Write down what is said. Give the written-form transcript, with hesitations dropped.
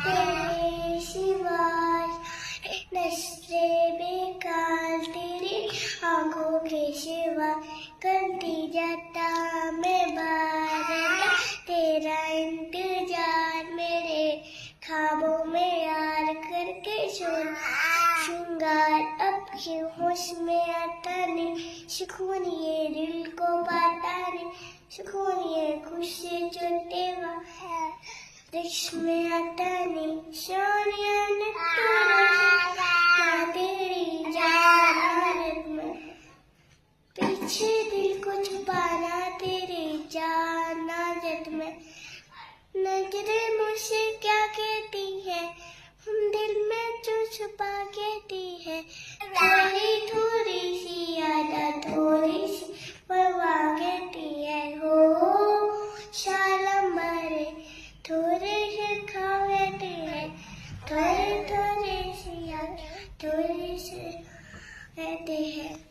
तेरे सिवाय नजरे बेकार, तेरी आंखों के सिवा करती जाता मैं बार, तेरा इंतजार मेरे ख्वाबों में यार करके छोड़ श्रृंगार अब क्यों होश में आता नहीं, सुकून ये दिल को पाता नहीं, सुकून ये खुशी जो तेरा रिश्क में आता नहीं, सोनिया ने तेरी जान में पीछे दिल को छुपाना, तेरी जान नाजत में नजरें मुझसे क्या कहती है, दिल में जो छुपा कहती है, थोड़ी थोड़ी सी याद थोड़ी सी परवाह कहती है, हो शालम भरे थोड़े से खाते हैं, थोड़े थोड़े से याद थोड़ी से कहते हैं।